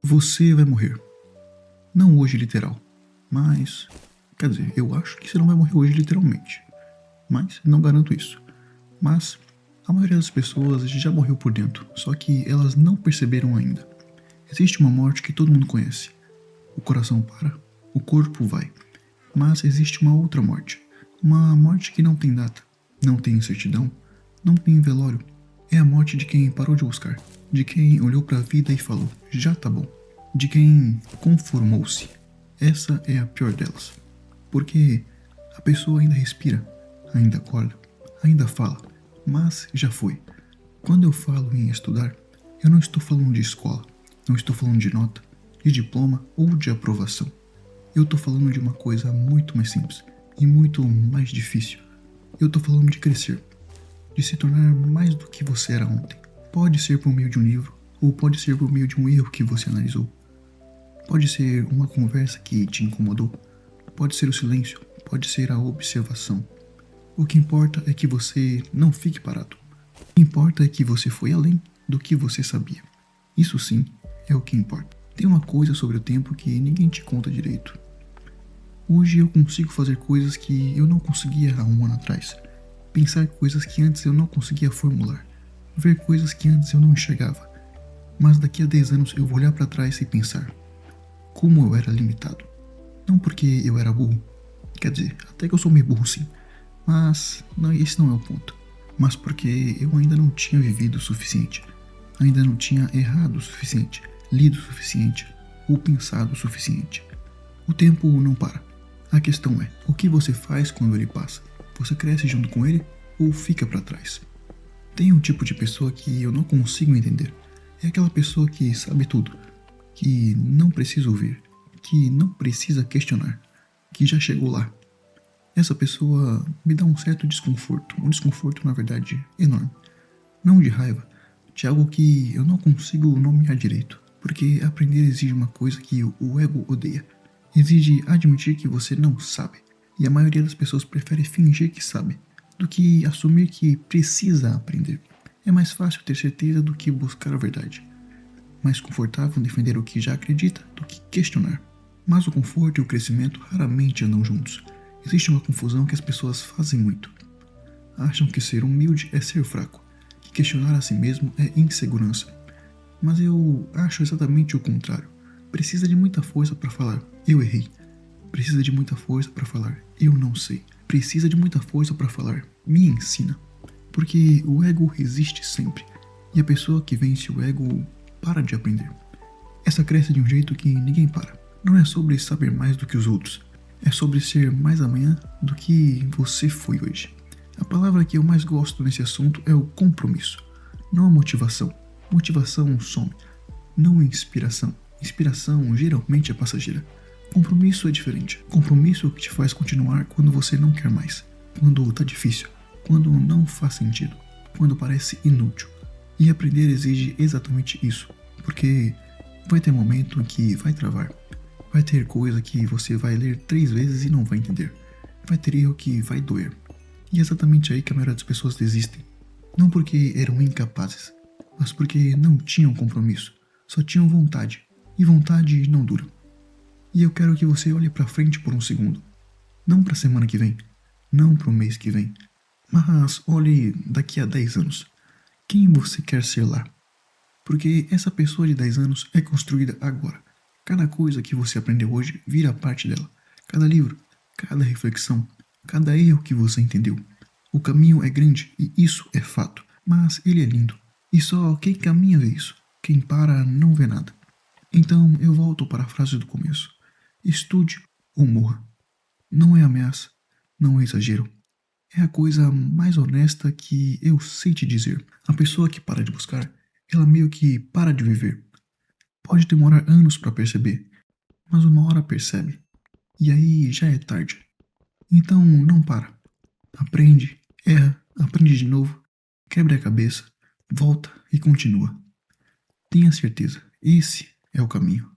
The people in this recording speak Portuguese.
Você vai morrer. Não hoje literal, mas... Quer dizer, eu acho que você não vai morrer hoje literalmente. Mas não garanto isso. Mas a maioria das pessoas já morreu por dentro, só que elas não perceberam ainda. Existe uma morte que todo mundo conhece. O coração para, o corpo vai. Mas existe uma outra morte. Uma morte que não tem data, não tem certidão, não tem velório. É a morte de quem parou de buscar, de quem olhou para a vida e falou, já tá bom. De quem conformou-se. Essa é a pior delas. Porque a pessoa ainda respira, ainda acorda, ainda fala, mas já foi. Quando eu falo em estudar, eu não estou falando de escola, não estou falando de nota, de diploma ou de aprovação. Eu estou falando de uma coisa muito mais simples e muito mais difícil. Eu estou falando de crescer, de se tornar mais do que você era ontem. Pode ser por meio de um livro, ou pode ser por meio de um erro que você analisou. Pode ser uma conversa que te incomodou. Pode ser o silêncio, pode ser a observação. O que importa é que você não fique parado. O que importa é que você foi além do que você sabia. Isso sim é o que importa. Tem uma coisa sobre o tempo que ninguém te conta direito. Hoje eu consigo fazer coisas que eu não conseguia há um ano atrás. Pensar coisas que antes eu não conseguia formular. Ver coisas que antes eu não enxergava. Mas daqui a 10 anos eu vou olhar para trás e pensar como eu era limitado. Não porque eu era burro. Quer dizer, até que eu sou meio burro sim. Mas esse não é o ponto. Mas porque eu ainda não tinha vivido o suficiente. Ainda não tinha errado o suficiente, lido o suficiente ou pensado o suficiente. O tempo não para. A questão é, o que você faz quando ele passa? Você cresce junto com ele ou fica para trás? Tem um tipo de pessoa que eu não consigo entender. É aquela pessoa que sabe tudo, que não precisa ouvir, que não precisa questionar, que já chegou lá. Essa pessoa me dá um certo desconforto, um desconforto na verdade enorme. Não de raiva, de algo que eu não consigo nomear direito, porque aprender exige uma coisa que o ego odeia. Exige admitir que você não sabe, e a maioria das pessoas prefere fingir que sabe, do que assumir que precisa aprender. É mais fácil ter certeza do que buscar a verdade. Mais confortável defender o que já acredita do que questionar. Mas o conforto e o crescimento raramente andam juntos. Existe uma confusão que as pessoas fazem muito. Acham que ser humilde é ser fraco, que questionar a si mesmo é insegurança. Mas eu acho exatamente o contrário. Precisa de muita força para falar, eu errei. Precisa de muita força para falar, eu não sei. Precisa de muita força para falar, me ensina. Porque o ego resiste sempre. E a pessoa que vence o ego para de aprender. Essa cresce de um jeito que ninguém para. Não é sobre saber mais do que os outros. É sobre ser mais amanhã do que você foi hoje. A palavra que eu mais gosto nesse assunto é o compromisso. Não a motivação. Motivação some. Não inspiração. Inspiração geralmente é passageira. Compromisso é diferente. Compromisso é o que te faz continuar quando você não quer mais. Quando tá difícil. Quando não faz sentido. Quando parece inútil. E aprender exige exatamente isso. Porque vai ter momento em que vai travar. Vai ter coisa que você vai ler 3 vezes e não vai entender. Vai ter erro que vai doer. E é exatamente aí que a maioria das pessoas desistem. Não porque eram incapazes, mas porque não tinham compromisso. Só tinham vontade. E vontade não dura. E eu quero que você olhe pra frente por um segundo. Não pra semana que vem. Não pro mês que vem. Mas olhe daqui a 10 anos. Quem você quer ser lá? Porque essa pessoa de 10 anos é construída agora. Cada coisa que você aprendeu hoje vira parte dela. Cada livro, cada reflexão, cada erro que você entendeu. O caminho é grande e isso é fato, mas ele é lindo. E só quem caminha vê isso. Quem para não vê nada. Então eu volto para a frase do começo. Estude ou morra. Não é ameaça, não é exagero. É a coisa mais honesta que eu sei te dizer. A pessoa que para de buscar, ela meio que para de viver. Pode demorar anos para perceber, mas uma hora percebe. E aí já é tarde. Então não para. Aprende, erra, aprende de novo, quebra a cabeça, volta e continua. Tenha certeza, esse é o caminho.